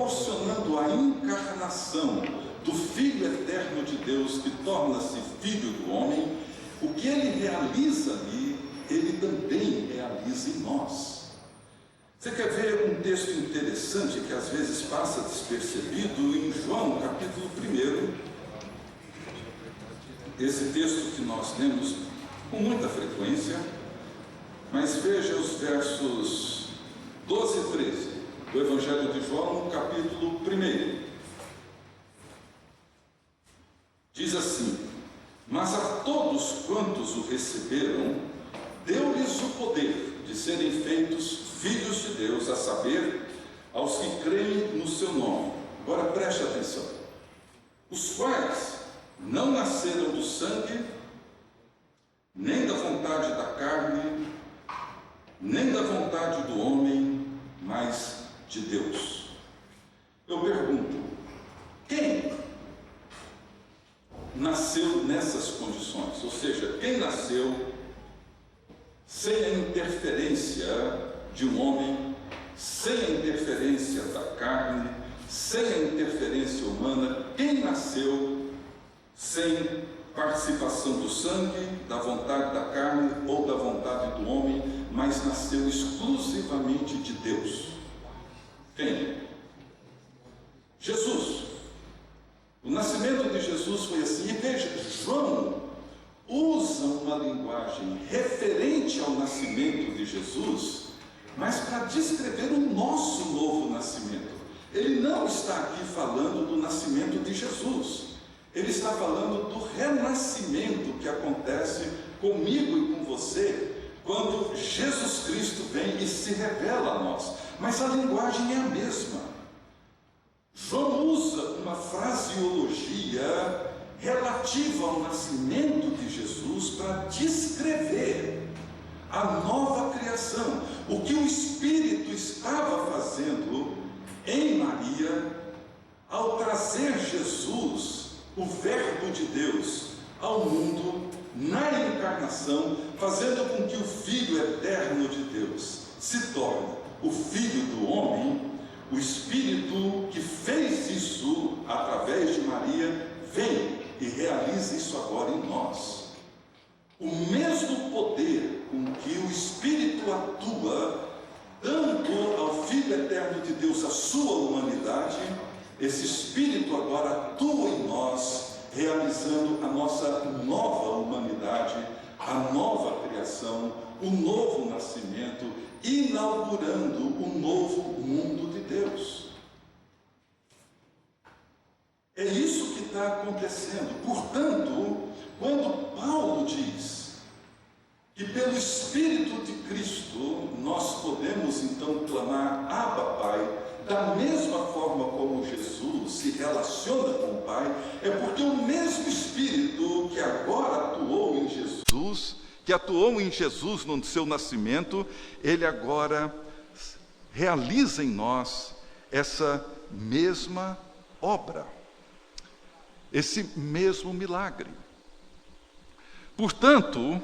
proporcionando a encarnação do Filho eterno de Deus, que torna-se Filho do homem, o que ele realiza ali, ele também realiza em nós. Você quer ver um texto interessante que às vezes passa despercebido em João, capítulo 1? Esse texto que nós lemos com muita frequência, mas veja os versos 12 e 13 do Evangelho de João, no capítulo 1. Diz assim: mas a todos quantos o receberam, deu-lhes o poder de serem feitos filhos de Deus, a saber, aos que creem no seu nome. Agora preste atenção: os quais não nasceram do sangue, nem da vontade da carne, nem da vontade do homem, mas de Deus. Eu pergunto, quem nasceu nessas condições? Ou seja, quem nasceu sem a interferência de um homem, sem a interferência da carne, sem a interferência humana? Quem nasceu sem participação do sangue, da vontade da carne ou da vontade do homem, mas nasceu exclusivamente de Deus? Quem? Jesus. O nascimento de Jesus foi assim. E veja, João usa uma linguagem referente ao nascimento de Jesus, mas para descrever o nosso novo nascimento. Ele não está aqui falando do nascimento de Jesus. Ele está falando do renascimento que acontece comigo e com você quando Jesus Cristo vem e se revela a nós. Mas a linguagem é a mesma. João usa uma fraseologia relativa ao nascimento de Jesus para descrever a nova criação, o que o Espírito estava fazendo em Maria ao trazer Jesus, o Verbo de Deus, ao mundo na encarnação, fazendo com que o Filho eterno de Deus se torne o Filho do homem. O Espírito que fez isso através de Maria vem e realiza isso agora em nós. O mesmo poder com que o Espírito atua, dando ao Filho eterno de Deus a sua humanidade, esse Espírito agora atua em nós, realizando a nossa nova humanidade, a nova criação, o novo nascimento, inaugurando o novo mundo de Deus. É isso que está acontecendo. Portanto, quando Paulo diz que pelo Espírito de Cristo nós podemos então clamar Abba, Pai, da mesma forma como Jesus se relaciona com o Pai, é porque o mesmo Espírito que agora atuou em Jesus, que atuou em Jesus no seu nascimento, ele agora realiza em nós essa mesma obra, esse mesmo milagre. Portanto,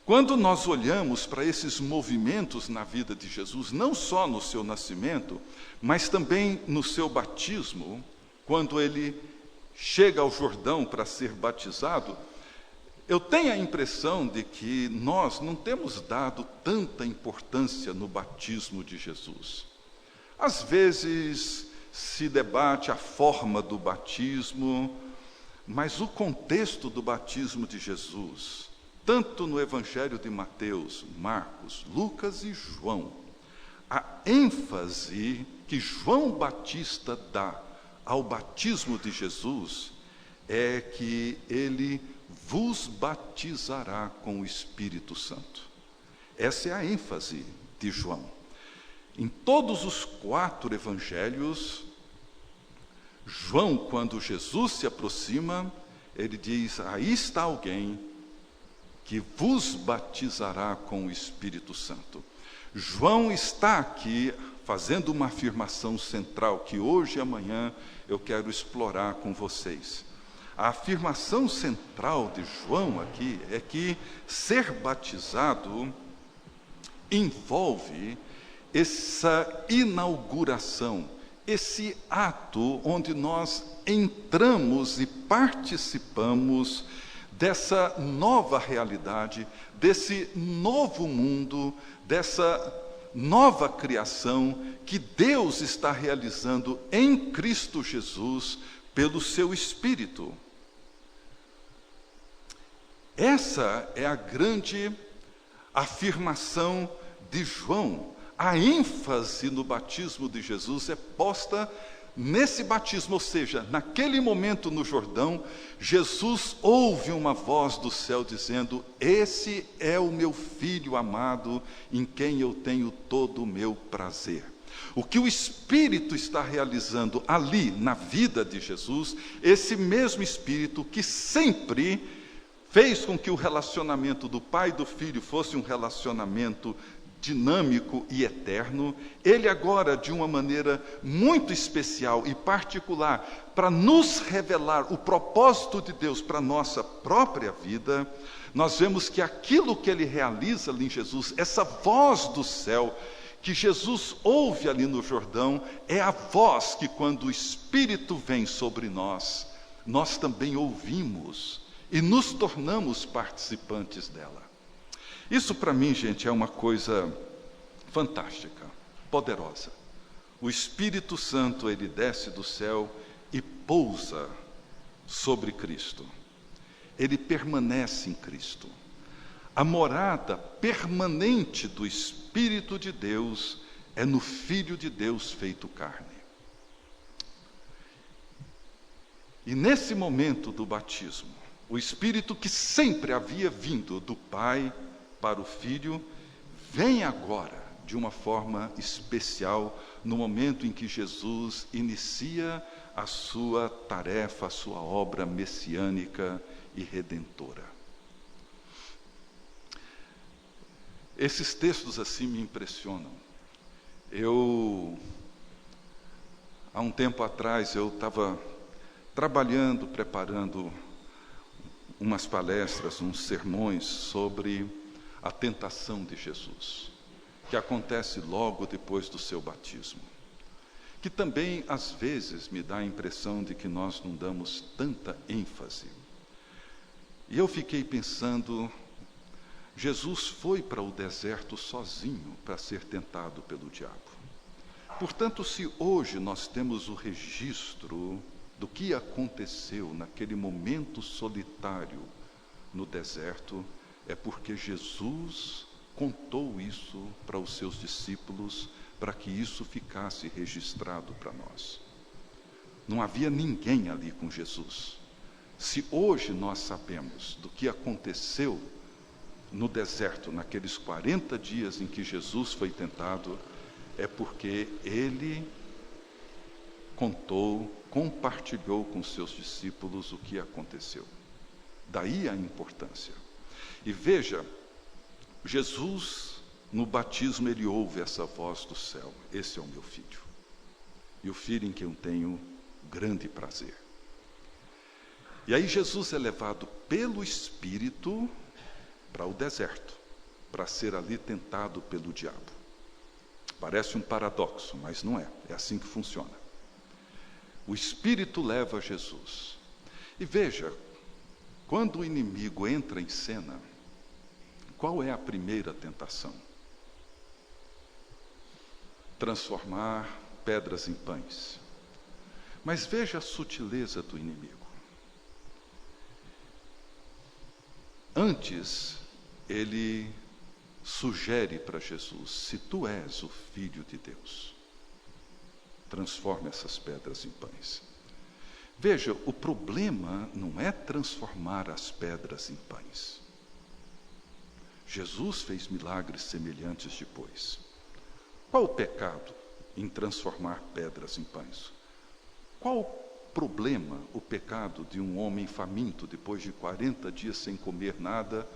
quando nós olhamos para esses movimentos na vida de Jesus, não só no seu nascimento, mas também no seu batismo, quando ele chega ao Jordão para ser batizado, eu tenho a impressão de que nós não temos dado tanta importância no batismo de Jesus. Às vezes se debate a forma do batismo, mas o contexto do batismo de Jesus, tanto no Evangelho de Mateus, Marcos, Lucas e João, a ênfase que João Batista dá ao batismo de Jesus é que ele vos batizará com o Espírito Santo. Essa é a ênfase de João. Em todos os 4 evangelhos, João, quando Jesus se aproxima, ele diz: aí está alguém que vos batizará com o Espírito Santo. João está aqui fazendo uma afirmação central que hoje e amanhã eu quero explorar com vocês. A afirmação central de João aqui é que ser batizado envolve essa inauguração, esse ato onde nós entramos e participamos dessa nova realidade, desse novo mundo, dessa nova criação que Deus está realizando em Cristo Jesus pelo seu Espírito. Essa é a grande afirmação de João. A ênfase no batismo de Jesus é posta nesse batismo, ou seja, naquele momento no Jordão, Jesus ouve uma voz do céu dizendo: esse é o meu filho amado, em quem eu tenho todo o meu prazer. O que o Espírito está realizando ali na vida de Jesus, esse mesmo Espírito que sempre fez com que o relacionamento do Pai e do Filho fosse um relacionamento dinâmico e eterno, ele agora, de uma maneira muito especial e particular, para nos revelar o propósito de Deus para a nossa própria vida, nós vemos que aquilo que ele realiza ali em Jesus, essa voz do céu, que Jesus ouve ali no Jordão, é a voz que, quando o Espírito vem sobre nós, nós também ouvimos e nos tornamos participantes dela. Isso para mim, gente, é uma coisa fantástica, poderosa. O Espírito Santo, ele desce do céu e pousa sobre Cristo. Ele permanece em Cristo. A morada permanente do Espírito de Deus é no Filho de Deus feito carne. E nesse momento do batismo, o Espírito que sempre havia vindo do Pai para o Filho, vem agora de uma forma especial no momento em que Jesus inicia a sua tarefa, a sua obra messiânica e redentora. Esses textos assim me impressionam. Há um tempo atrás, eu estava trabalhando, preparando umas palestras, uns sermões sobre a tentação de Jesus, que acontece logo depois do seu batismo, que também às vezes me dá a impressão de que nós não damos tanta ênfase. E eu fiquei pensando, Jesus foi para o deserto sozinho para ser tentado pelo diabo. Portanto, se hoje nós temos o registro do que aconteceu naquele momento solitário no deserto, é porque Jesus contou isso para os seus discípulos, para que isso ficasse registrado para nós. Não havia ninguém ali com Jesus. Se hoje nós sabemos do que aconteceu no deserto, naqueles 40 dias em que Jesus foi tentado, é porque ele contou, compartilhou com seus discípulos o que aconteceu. Daí a importância. E veja, Jesus, no batismo, ele ouve essa voz do céu: esse é o meu filho, e o filho em quem eu tenho grande prazer. E aí Jesus é levado pelo Espírito para o deserto, para ser ali tentado pelo diabo. Parece um paradoxo, mas não é. É assim que funciona. O Espírito leva Jesus. E veja, quando o inimigo entra em cena, qual é a primeira tentação? Transformar pedras em pães. Mas veja a sutileza do inimigo. Antes, ele sugere para Jesus: se tu és o Filho de Deus, transforma essas pedras em pães. Veja, o problema não é transformar as pedras em pães. Jesus fez milagres semelhantes depois. Qual o pecado em transformar pedras em pães? Qual o problema, o pecado de um homem faminto, depois de 40 dias sem comer nada,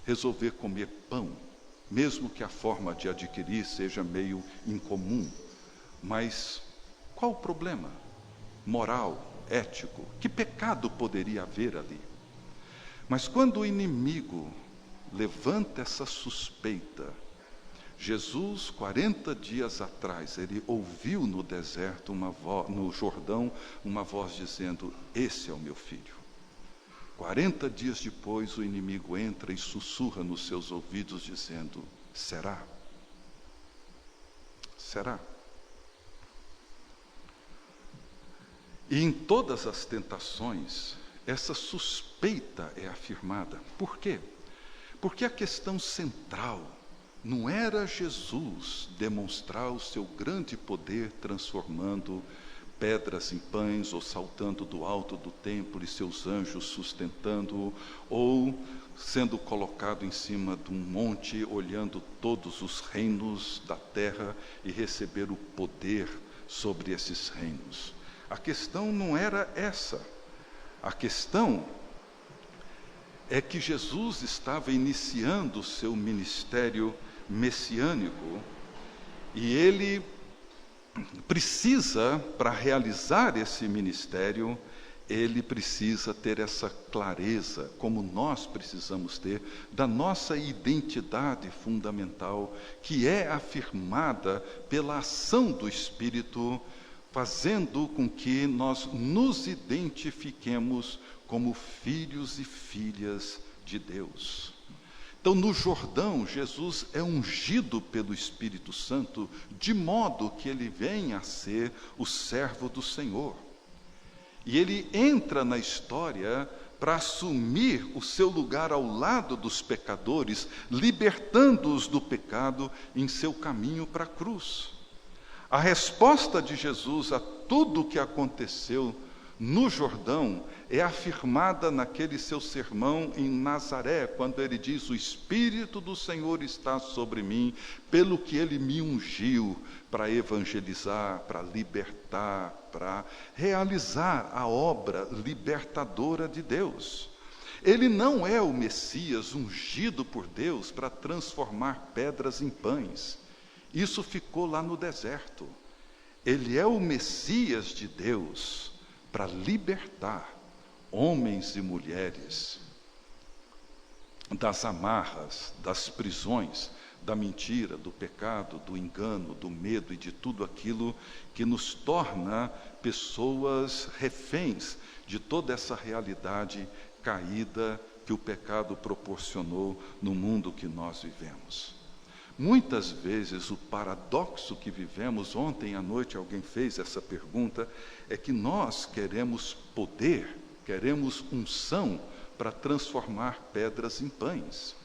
resolver comer pão, mesmo que a forma de adquirir seja meio incomum? Mas qual o problema moral, ético? Que pecado poderia haver ali? Mas quando o inimigo levanta essa suspeita, Jesus, 40 dias atrás, ele ouviu no deserto, no Jordão, uma voz dizendo: esse é o meu filho. 40 dias depois, o inimigo entra e sussurra nos seus ouvidos, dizendo: será? Será? E em todas as tentações, essa suspeita é afirmada. Por quê? Porque a questão central não era Jesus demonstrar o seu grande poder transformando pedras em pães, ou saltando do alto do templo e seus anjos sustentando-o, ou sendo colocado em cima de um monte, olhando todos os reinos da terra e receber o poder sobre esses reinos. A questão não era essa. A questão é que Jesus estava iniciando o seu ministério messiânico e ele precisa, para realizar esse ministério, ele precisa ter essa clareza, como nós precisamos ter, da nossa identidade fundamental, que é afirmada pela ação do Espírito, fazendo com que nós nos identifiquemos como filhos e filhas de Deus. Então, no Jordão, Jesus é ungido pelo Espírito Santo, de modo que ele venha a ser o servo do Senhor. E ele entra na história para assumir o seu lugar ao lado dos pecadores, libertando-os do pecado em seu caminho para a cruz. A resposta de Jesus a tudo o que aconteceu no Jordão é afirmada naquele seu sermão em Nazaré, quando ele diz: o Espírito do Senhor está sobre mim, pelo que ele me ungiu para evangelizar, para libertar, para realizar a obra libertadora de Deus. Ele não é o Messias ungido por Deus para transformar pedras em pães. Isso ficou lá no deserto. Ele é o Messias de Deus para libertar homens e mulheres das amarras, das prisões, da mentira, do pecado, do engano, do medo e de tudo aquilo que nos torna pessoas reféns de toda essa realidade caída que o pecado proporcionou no mundo que nós vivemos. Muitas vezes o paradoxo que vivemos, ontem à noite alguém fez essa pergunta, é que nós queremos poder, queremos unção para transformar pedras em pães.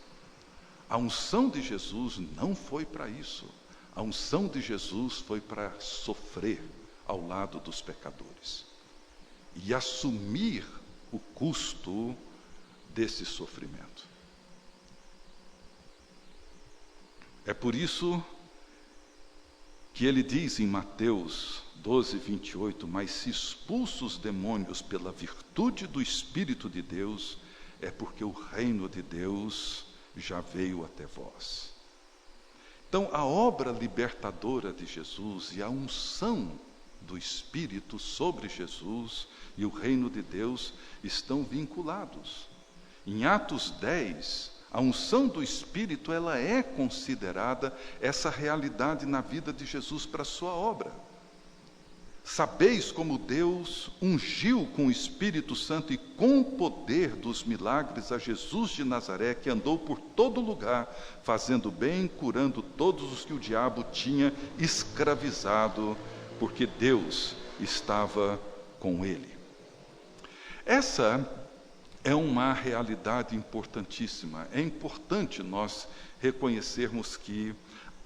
A unção de Jesus não foi para isso. A unção de Jesus foi para sofrer ao lado dos pecadores e assumir o custo desse sofrimento. É por isso que ele diz em Mateus 12, 28, mas se expulso os demônios pela virtude do Espírito de Deus, é porque o reino de Deus já veio até vós. Então, a obra libertadora de Jesus e a unção do Espírito sobre Jesus e o reino de Deus estão vinculados. Em Atos 10, a unção do Espírito, ela é considerada essa realidade na vida de Jesus para a sua obra. Sabeis como Deus ungiu com o Espírito Santo e com o poder dos milagres a Jesus de Nazaré, que andou por todo lugar, fazendo bem, curando todos os que o diabo tinha escravizado, porque Deus estava com ele. Essa é uma realidade importantíssima. É importante nós reconhecermos que,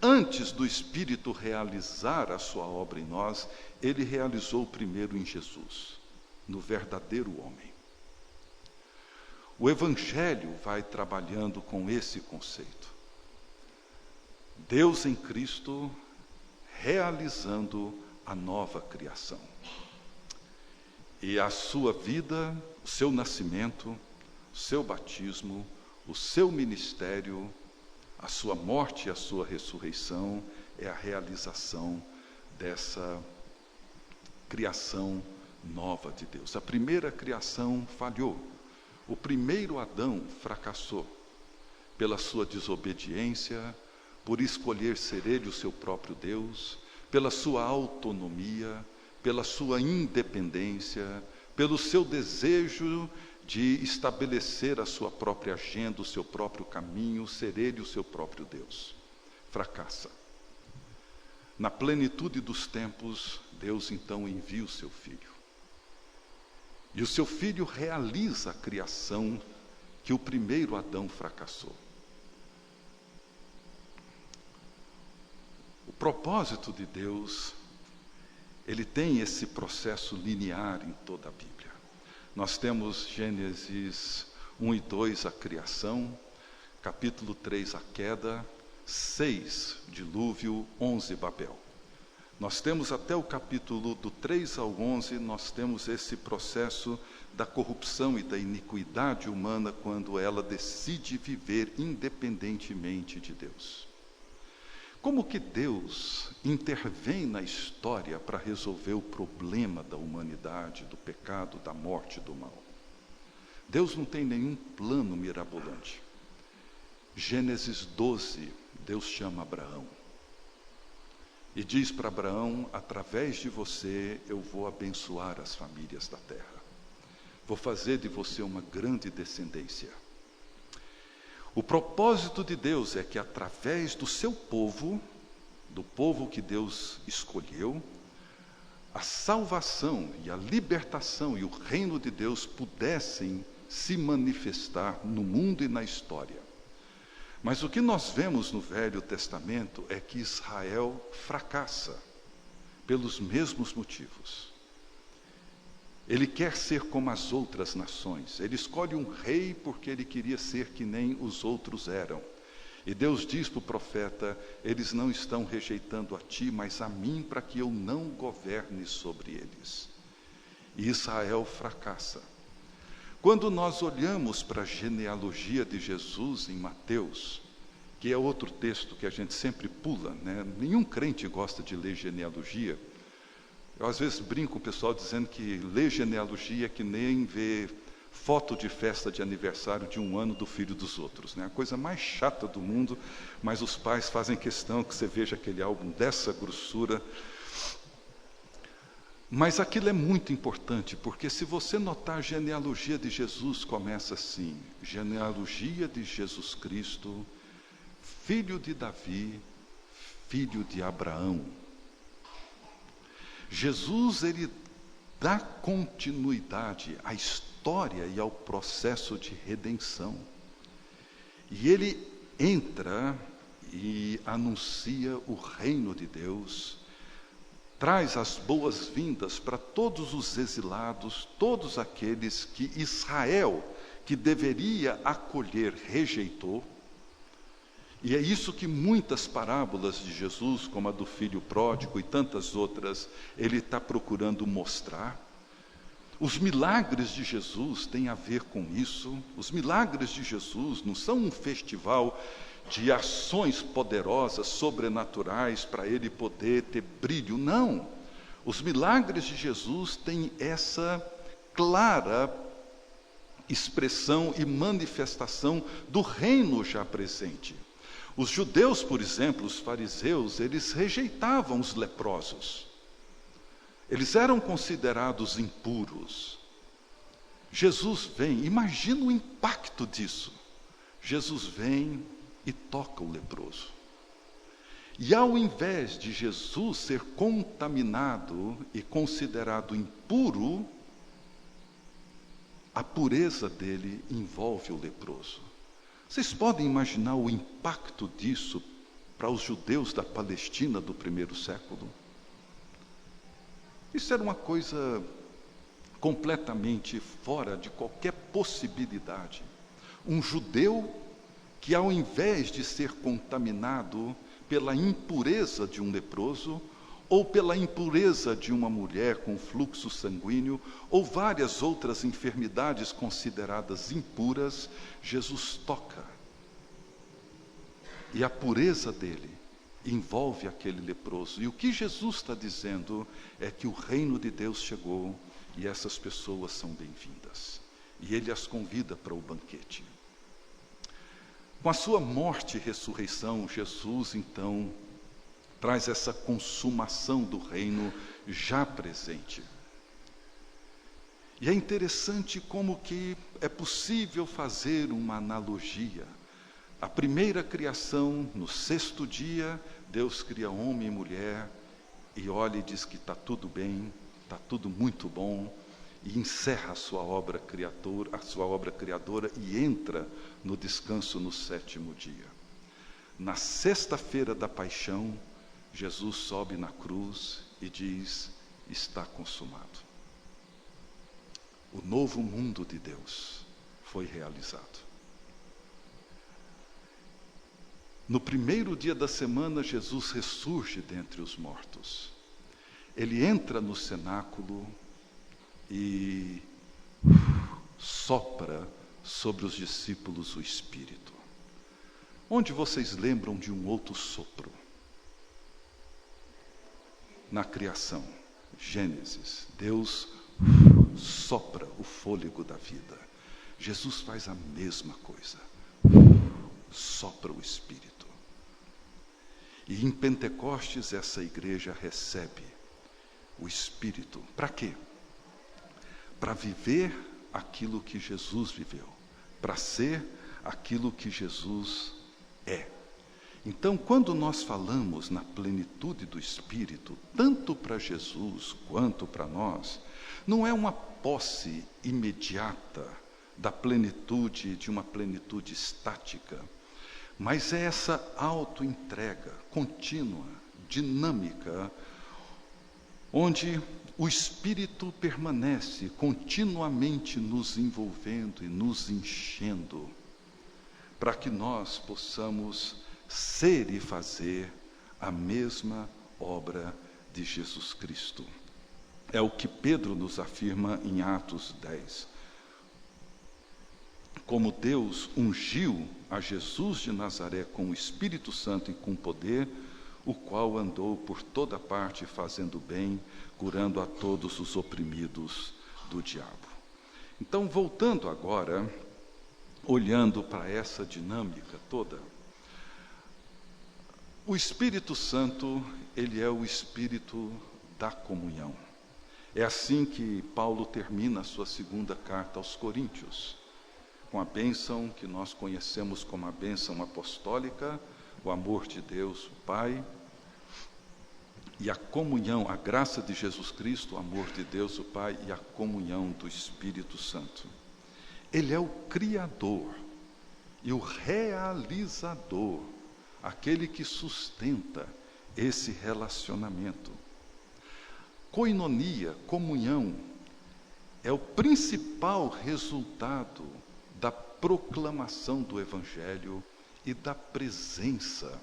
antes do Espírito realizar a sua obra em nós, ele realizou primeiro em Jesus, no verdadeiro homem. O Evangelho vai trabalhando com esse conceito. Deus em Cristo realizando a nova criação. E a sua vida, o seu nascimento, o seu batismo, o seu ministério, a sua morte e a sua ressurreição é a realização dessa criação nova de Deus. A primeira criação falhou. O primeiro Adão fracassou pela sua desobediência, por escolher ser ele o seu próprio Deus, pela sua autonomia, pela sua independência, pelo seu desejo de estabelecer a sua própria agenda, o seu próprio caminho, ser ele o seu próprio Deus. Fracassa. Na plenitude dos tempos, Deus então envia o seu Filho. E o seu Filho realiza a criação que o primeiro Adão fracassou. O propósito de Deus, ele tem esse processo linear em toda a Bíblia. Nós temos Gênesis 1 e 2, a criação, capítulo 3, a queda, 6, dilúvio, 11, Babel. Nós temos até o capítulo do 3 ao 11, nós temos esse processo da corrupção e da iniquidade humana quando ela decide viver independentemente de Deus. Como que Deus intervém na história para resolver o problema da humanidade, do pecado, da morte, do mal? Deus não tem nenhum plano mirabolante. Gênesis 12, Deus chama Abraão. E diz para Abraão, através de você eu vou abençoar as famílias da terra. Vou fazer de você uma grande descendência. O propósito de Deus é que através do seu povo, do povo que Deus escolheu, a salvação e a libertação e o reino de Deus pudessem se manifestar no mundo e na história. Mas o que nós vemos no Velho Testamento é que Israel fracassa pelos mesmos motivos. Ele quer ser como as outras nações. Ele escolhe um rei porque ele queria ser que nem os outros eram. E Deus diz para o profeta, eles não estão rejeitando a ti, mas a mim, para que eu não governe sobre eles. E Israel fracassa. Quando nós olhamos para a genealogia de Jesus em Mateus, que é outro texto que a gente sempre pula, né? Nenhum crente gosta de ler genealogia. Eu às vezes brinco com o pessoal dizendo que ler genealogia é que nem ver foto de festa de aniversário de um ano do filho dos outros, né? A coisa mais chata do mundo, mas os pais fazem questão que você veja aquele álbum dessa grossura. Mas aquilo é muito importante, porque se você notar a genealogia de Jesus começa assim, genealogia de Jesus Cristo, filho de Davi, filho de Abraão. Jesus, ele dá continuidade à história e ao processo de redenção. E ele entra e anuncia o reino de Deus, traz as boas-vindas para todos os exilados, todos aqueles que Israel, que deveria acolher, rejeitou. E é isso que muitas parábolas de Jesus, como a do filho pródigo e tantas outras, ele está procurando mostrar. Os milagres de Jesus têm a ver com isso. Os milagres de Jesus não são um festival de ações poderosas, sobrenaturais, para ele poder ter brilho. Não. Os milagres de Jesus têm essa clara expressão e manifestação do reino já presente. Os judeus, por exemplo, os fariseus, eles rejeitavam os leprosos. Eles eram considerados impuros. Jesus vem, imagina o impacto disso. Jesus vem e toca o leproso. E ao invés de Jesus ser contaminado e considerado impuro, a pureza dele envolve o leproso. Vocês podem imaginar o impacto disso para os judeus da Palestina do primeiro século? Isso era uma coisa completamente fora de qualquer possibilidade. Um judeu que, ao invés de ser contaminado pela impureza de um leproso, ou pela impureza de uma mulher com fluxo sanguíneo, ou várias outras enfermidades consideradas impuras, Jesus toca. E a pureza dele envolve aquele leproso. E o que Jesus está dizendo é que o reino de Deus chegou e essas pessoas são bem-vindas. E ele as convida para o banquete. Com a sua morte e ressurreição, Jesus, então, traz essa consumação do reino já presente. E é interessante como que é possível fazer uma analogia. A primeira criação, no 6º dia, Deus cria homem e mulher, e olha e diz que está tudo bem, está tudo muito bom, e encerra a sua obra criadora e entra no descanso no 7º dia. Na sexta-feira da paixão, Jesus sobe na cruz e diz: está consumado. O novo mundo de Deus foi realizado. No primeiro dia da semana, Jesus ressurge dentre os mortos. Ele entra no cenáculo e sopra sobre os discípulos o Espírito. Onde vocês lembram de um outro sopro? Na criação, Gênesis, Deus sopra o fôlego da vida. Jesus faz a mesma coisa, sopra o Espírito. E em Pentecostes essa igreja recebe o Espírito. Para quê? Para viver aquilo que Jesus viveu, para ser aquilo que Jesus é. Então, quando nós falamos na plenitude do Espírito, tanto para Jesus quanto para nós, não é uma posse imediata da plenitude, de uma plenitude estática, mas é essa autoentrega contínua, dinâmica, onde o Espírito permanece continuamente nos envolvendo e nos enchendo, para que nós possamos ser e fazer a mesma obra de Jesus Cristo. É o que Pedro nos afirma em Atos 10. Como Deus ungiu a Jesus de Nazaré com o Espírito Santo e com poder, o qual andou por toda parte fazendo bem, curando a todos os oprimidos do diabo. Então, voltando agora, olhando para essa dinâmica toda, o Espírito Santo, ele é o Espírito da comunhão. É assim que Paulo termina a sua 2ª carta aos Coríntios, com a bênção que nós conhecemos como a bênção apostólica, o amor de Deus, o Pai, e a comunhão, a graça de Jesus Cristo, o amor de Deus, o Pai, e a comunhão do Espírito Santo. Ele é o Criador e o realizador, aquele que sustenta esse relacionamento. Koinonia, comunhão, é o principal resultado da proclamação do Evangelho e da presença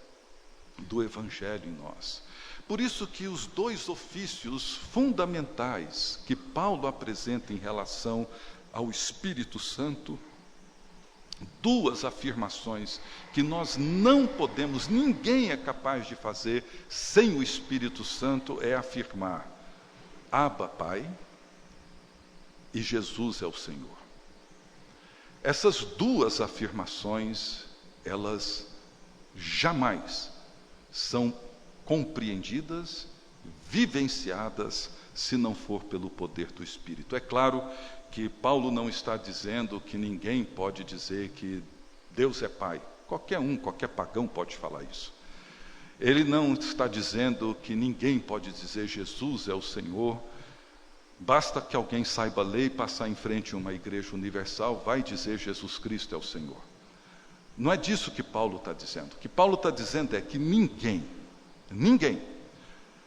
do Evangelho em nós. Por isso que os 2 ofícios fundamentais que Paulo apresenta em relação ao Espírito Santo, 2 afirmações que nós não podemos, ninguém é capaz de fazer sem o Espírito Santo, é afirmar: Abba, Pai, e Jesus é o Senhor. Essas 2 afirmações, elas jamais são compreendidas, vivenciadas, se não for pelo poder do Espírito. É claro que Paulo não está dizendo que ninguém pode dizer que Deus é Pai. Qualquer pagão pode falar isso. Ele não está dizendo que ninguém pode dizer Jesus é o Senhor. Basta que alguém saiba ler e passar em frente a uma igreja universal, vai dizer Jesus Cristo é o Senhor. Não é disso que Paulo está dizendo. O que Paulo está dizendo é que ninguém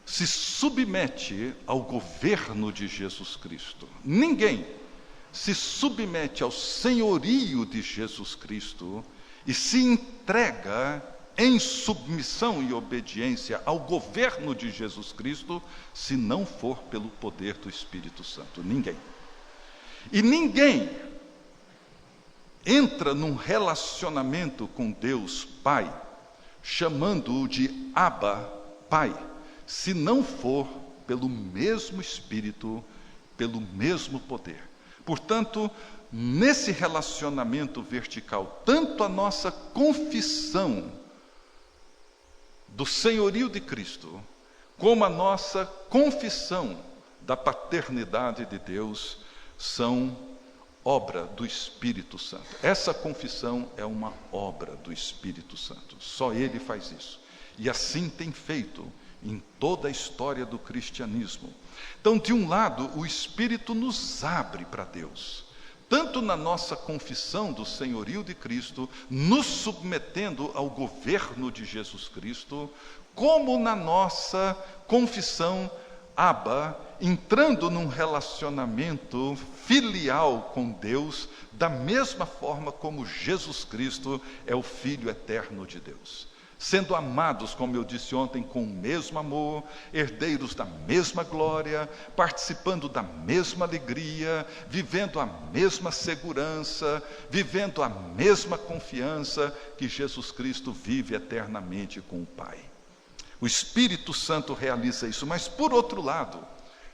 se submete ao governo de Jesus Cristo. Ninguém se submete ao senhorio de Jesus Cristo e se entrega em submissão e obediência ao governo de Jesus Cristo, se não for pelo poder do Espírito Santo. Ninguém. E ninguém entra num relacionamento com Deus Pai, chamando-o de Abba, Pai, se não for pelo mesmo Espírito, pelo mesmo poder. Portanto, nesse relacionamento vertical, tanto a nossa confissão do senhorio de Cristo, como a nossa confissão da paternidade de Deus, são obra do Espírito Santo. Essa confissão é uma obra do Espírito Santo. Só Ele faz isso. E assim tem feito em toda a história do cristianismo. Então, de um lado, o Espírito nos abre para Deus, tanto na nossa confissão do senhorio de Cristo, nos submetendo ao governo de Jesus Cristo, como na nossa confissão Abba, entrando num relacionamento filial com Deus, da mesma forma como Jesus Cristo é o Filho eterno de Deus. Sendo amados, como eu disse ontem, com o mesmo amor, herdeiros da mesma glória, participando da mesma alegria, vivendo a mesma segurança, vivendo a mesma confiança que Jesus Cristo vive eternamente com o Pai. O Espírito Santo realiza isso, mas por outro lado,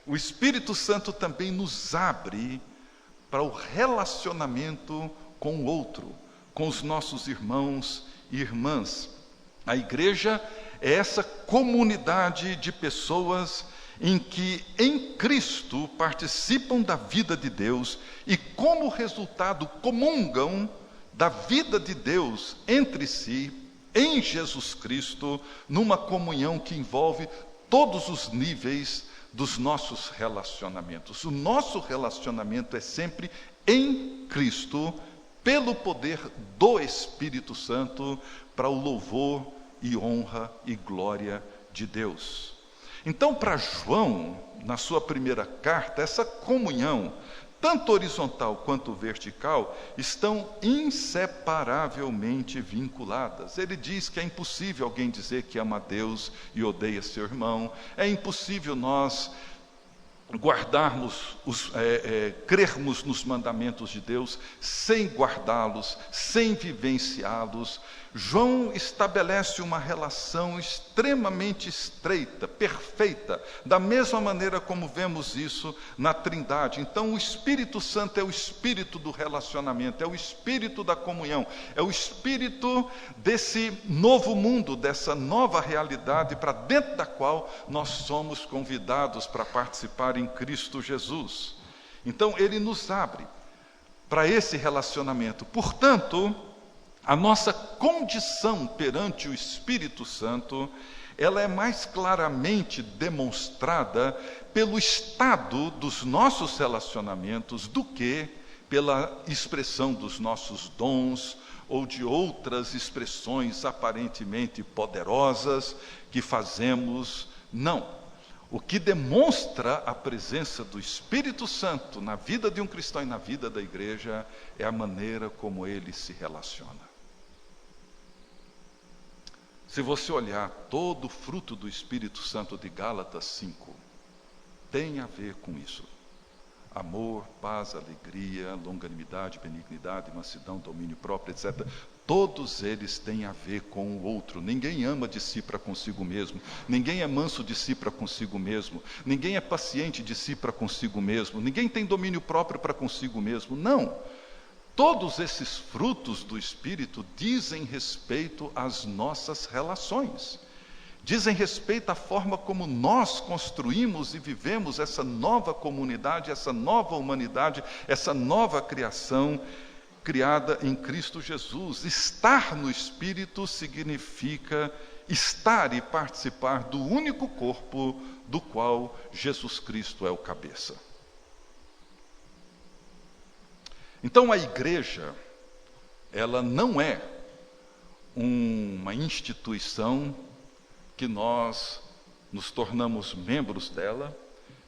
o Espírito Santo também nos abre para o relacionamento com o outro, com os nossos irmãos e irmãs. A igreja é essa comunidade de pessoas em que em Cristo participam da vida de Deus e, como resultado, comungam da vida de Deus entre si, em Jesus Cristo, numa comunhão que envolve todos os níveis dos nossos relacionamentos. O nosso relacionamento é sempre em Cristo, pelo poder do Espírito Santo, para o louvor e honra e glória de Deus. Então, para João, na sua primeira carta, essa comunhão, tanto horizontal quanto vertical, estão inseparavelmente vinculadas. Ele diz que é impossível alguém dizer que ama a Deus e odeia seu irmão, é impossível nós crermos nos mandamentos de Deus sem guardá-los, sem vivenciá-los. João estabelece uma relação extremamente estreita, perfeita, da mesma maneira como vemos isso na Trindade. Então, o Espírito Santo é o espírito do relacionamento, é o espírito da comunhão, é o espírito desse novo mundo, dessa nova realidade para dentro da qual nós somos convidados para participar em Cristo Jesus. Então, ele nos abre para esse relacionamento. Portanto, a nossa condição perante o Espírito Santo, ela é mais claramente demonstrada pelo estado dos nossos relacionamentos do que pela expressão dos nossos dons ou de outras expressões aparentemente poderosas que fazemos. Não. O que demonstra a presença do Espírito Santo na vida de um cristão e na vida da igreja é a maneira como ele se relaciona. Se você olhar todo o fruto do Espírito Santo de Gálatas 5, tem a ver com isso. Amor, paz, alegria, longanimidade, benignidade, mansidão, domínio próprio, etc. Todos eles têm a ver com o outro. Ninguém ama de si para consigo mesmo. Ninguém é manso de si para consigo mesmo. Ninguém é paciente de si para consigo mesmo. Ninguém tem domínio próprio para consigo mesmo. Não. Todos esses frutos do Espírito dizem respeito às nossas relações. Dizem respeito à forma como nós construímos e vivemos essa nova comunidade, essa nova humanidade, essa nova criação criada em Cristo Jesus. Estar no Espírito significa estar e participar do único corpo do qual Jesus Cristo é o cabeça. Então, a igreja, ela não é uma instituição que nós nos tornamos membros dela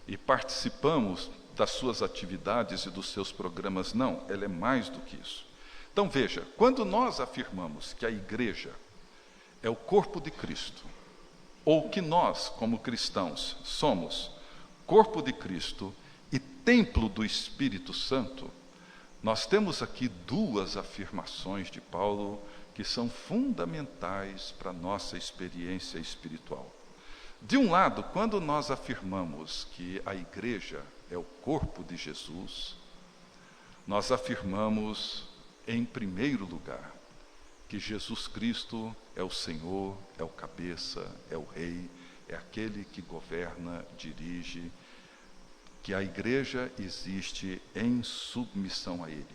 e participamos das suas atividades e dos seus programas. Não, ela é mais do que isso. Então, veja, quando nós afirmamos que a igreja é o corpo de Cristo, ou que nós, como cristãos, somos corpo de Cristo e templo do Espírito Santo, nós temos aqui duas afirmações de Paulo que são fundamentais para a nossa experiência espiritual. De um lado, quando nós afirmamos que a igreja é o corpo de Jesus, nós afirmamos, em primeiro lugar, que Jesus Cristo é o Senhor, é o cabeça, é o Rei, é aquele que governa, dirige, que a igreja existe em submissão a Ele.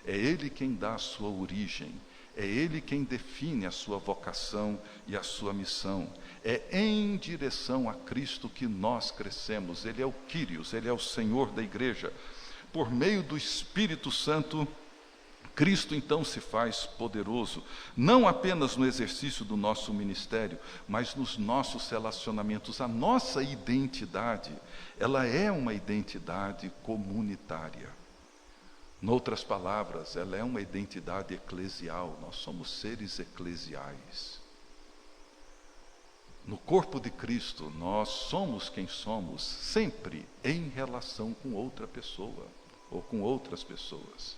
É Ele quem dá a sua origem, é Ele quem define a sua vocação e a sua missão. É em direção a Cristo que nós crescemos. Ele é o Kyrios, Ele é o Senhor da igreja. Por meio do Espírito Santo, Cristo então se faz poderoso, não apenas no exercício do nosso ministério, mas nos nossos relacionamentos. A nossa identidade, ela é uma identidade comunitária. Noutras palavras, ela é uma identidade eclesial, nós somos seres eclesiais. No corpo de Cristo, nós somos quem somos, sempre em relação com outra pessoa, ou com outras pessoas.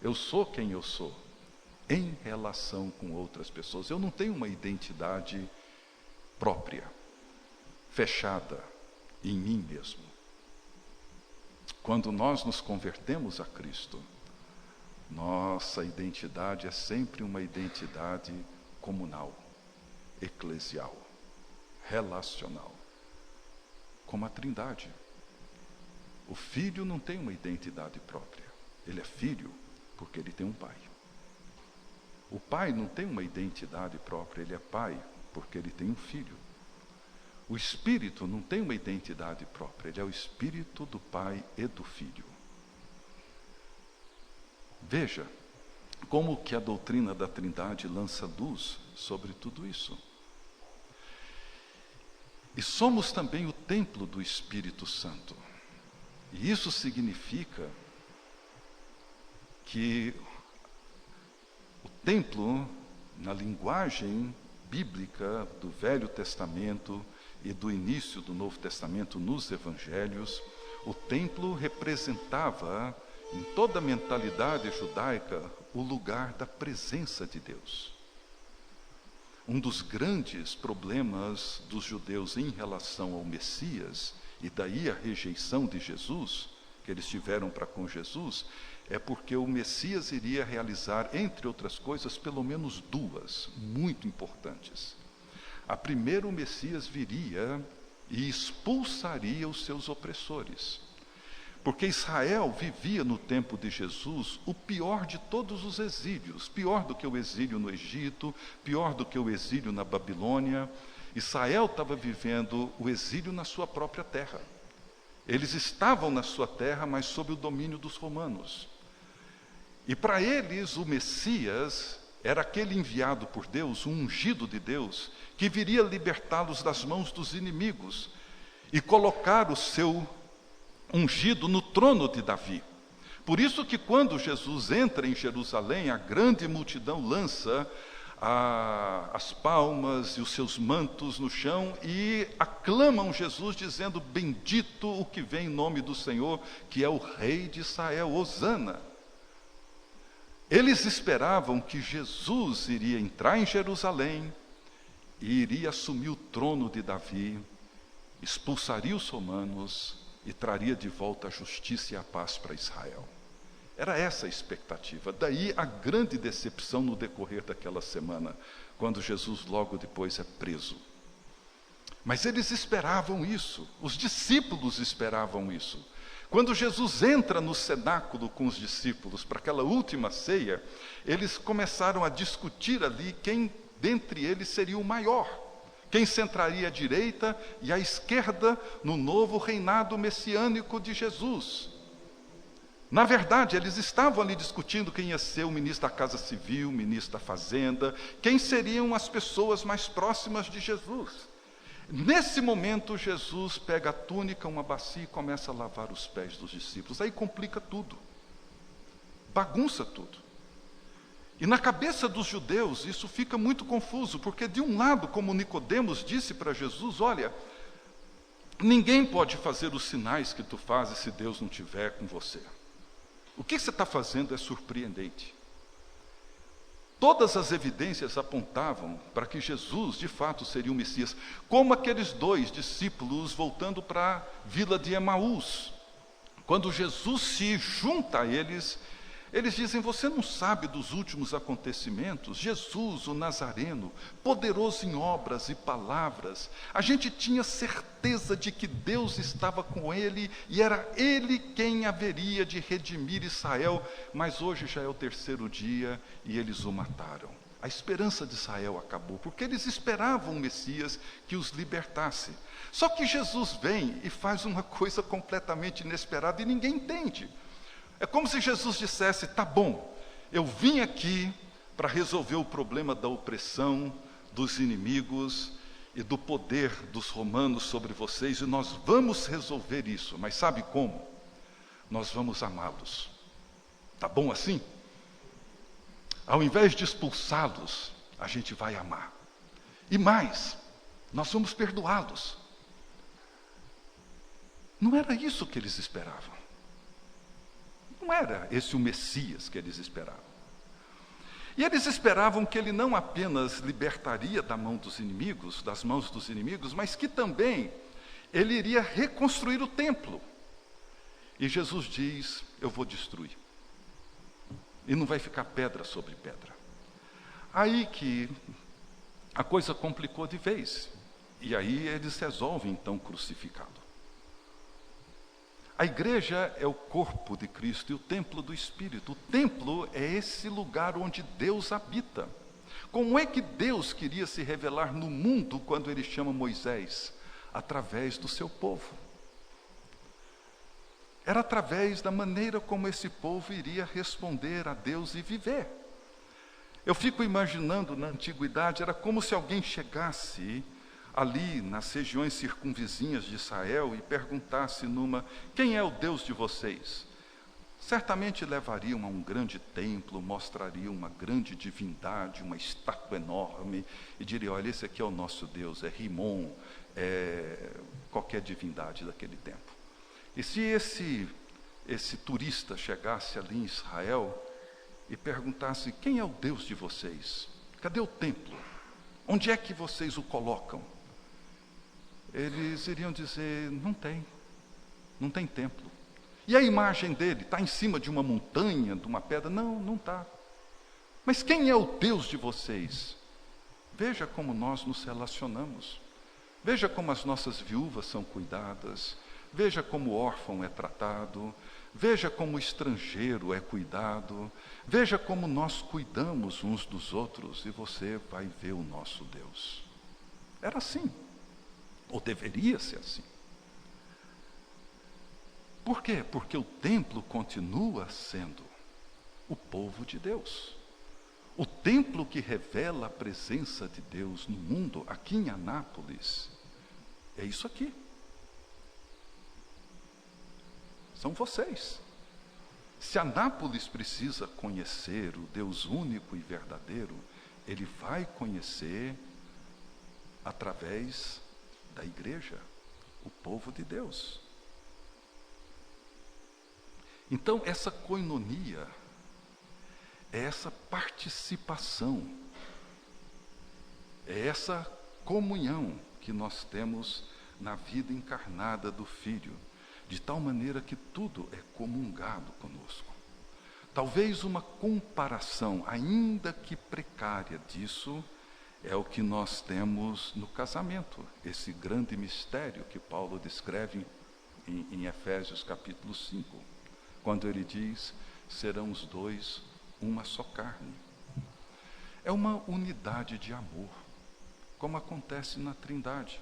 Eu sou quem eu sou, em relação com outras pessoas. Eu não tenho uma identidade própria, fechada em mim mesmo. Quando nós nos convertemos a Cristo, nossa identidade é sempre uma identidade comunal, eclesial, relacional, como a Trindade. O Filho não tem uma identidade própria, ele é filho porque ele tem um pai. O pai não tem uma identidade própria, ele é pai porque ele tem um filho. O Espírito não tem uma identidade própria, ele é o Espírito do Pai e do Filho. Veja como que a doutrina da Trindade lança luz sobre tudo isso. E somos também o templo do Espírito Santo. E isso significa que o templo, na linguagem bíblica do Velho Testamento e do início do Novo Testamento nos Evangelhos, o templo representava, em toda a mentalidade judaica, o lugar da presença de Deus. Um dos grandes problemas dos judeus em relação ao Messias, e daí a rejeição de Jesus, que eles tiveram para com Jesus, é porque o Messias iria realizar, entre outras coisas, pelo menos duas, muito importantes. A primeira, o Messias viria e expulsaria os seus opressores. Porque Israel vivia no tempo de Jesus o pior de todos os exílios, pior do que o exílio no Egito, pior do que o exílio na Babilônia. Israel estava vivendo o exílio na sua própria terra. Eles estavam na sua terra, mas sob o domínio dos romanos. E para eles o Messias era aquele enviado por Deus, um ungido de Deus, que viria libertá-los das mãos dos inimigos e colocar o seu ungido no trono de Davi. Por isso que quando Jesus entra em Jerusalém, a grande multidão lança as palmas e os seus mantos no chão e aclamam Jesus dizendo: bendito o que vem em nome do Senhor, que é o Rei de Israel, Hosana. Eles esperavam que Jesus iria entrar em Jerusalém e iria assumir o trono de Davi, expulsaria os romanos e traria de volta a justiça e a paz para Israel. Era essa a expectativa. Daí a grande decepção no decorrer daquela semana, quando Jesus logo depois é preso. Mas eles esperavam isso, os discípulos esperavam isso. Quando Jesus entra no cenáculo com os discípulos para aquela última ceia, eles começaram a discutir ali quem dentre eles seria o maior, quem sentaria à direita e à esquerda no novo reinado messiânico de Jesus. Na verdade, eles estavam ali discutindo quem ia ser o ministro da Casa Civil, o ministro da Fazenda, quem seriam as pessoas mais próximas de Jesus. Nesse momento, Jesus pega a túnica, uma bacia e começa a lavar os pés dos discípulos. Aí complica tudo, bagunça tudo. E na cabeça dos judeus isso fica muito confuso, porque de um lado, como Nicodemos disse para Jesus: olha, ninguém pode fazer os sinais que tu fazes se Deus não estiver com você. O que você está fazendo é surpreendente. Todas as evidências apontavam para que Jesus, de fato, seria o Messias. Como aqueles dois discípulos voltando para a vila de Emaús. Quando Jesus se junta a eles, Eles dizem: você não sabe dos últimos acontecimentos? Jesus, o Nazareno, poderoso em obras e palavras, a gente tinha certeza de que Deus estava com ele e era ele quem haveria de redimir Israel, mas hoje já é o 3º dia e eles o mataram. A esperança de Israel acabou, porque eles esperavam um Messias que os libertasse. Só que Jesus vem e faz uma coisa completamente inesperada e ninguém entende. É como se Jesus dissesse: tá bom, eu vim aqui para resolver o problema da opressão, dos inimigos e do poder dos romanos sobre vocês, e nós vamos resolver isso, mas sabe como? Nós vamos amá-los. Tá bom assim? Ao invés de expulsá-los, a gente vai amar. E mais, nós vamos perdoá-los. Não era isso que eles esperavam. Não era esse o Messias que eles esperavam. E eles esperavam que ele não apenas libertaria das mãos dos inimigos, mas que também ele iria reconstruir o templo. E Jesus diz: eu vou destruir. E não vai ficar pedra sobre pedra. Aí que a coisa complicou de vez. E aí eles resolvem então crucificá-lo. A igreja é o corpo de Cristo e o templo do Espírito. O templo é esse lugar onde Deus habita. Como é que Deus queria se revelar no mundo quando ele chama Moisés? Através do seu povo. Era através da maneira como esse povo iria responder a Deus e viver. Eu fico imaginando, na antiguidade, era como se alguém chegasse ali nas regiões circunvizinhas de Israel e perguntasse quem é o Deus de vocês? Certamente levariam a um grande templo, mostrariam uma grande divindade, uma estátua enorme, e diriam: olha, esse aqui é o nosso Deus, é Rimon, é qualquer divindade daquele tempo. E se esse turista chegasse ali em Israel e perguntasse: quem é o Deus de vocês? Cadê o templo? Onde é que vocês o colocam? Eles iriam dizer: não tem templo. E a imagem dele está em cima de uma montanha, de uma pedra? Não está. Mas quem é o Deus de vocês? Veja como nós nos relacionamos. Veja como as nossas viúvas são cuidadas. Veja como o órfão é tratado. Veja como o estrangeiro é cuidado. Veja como nós cuidamos uns dos outros, e você vai ver o nosso Deus. Era assim. Ou deveria ser assim. Por quê? Porque o templo continua sendo o povo de Deus. O templo que revela a presença de Deus no mundo, aqui em Anápolis, é isso aqui. São vocês. Se Anápolis precisa conhecer o Deus único e verdadeiro, ele vai conhecer através da igreja, o povo de Deus. Então, essa koinonia é essa participação, é essa comunhão que nós temos na vida encarnada do Filho, de tal maneira que tudo é comungado conosco. Talvez uma comparação, ainda que precária, disso é o que nós temos no casamento, esse grande mistério que Paulo descreve em Efésios capítulo 5, quando ele diz: serão os dois uma só carne. É uma unidade de amor, como acontece na Trindade.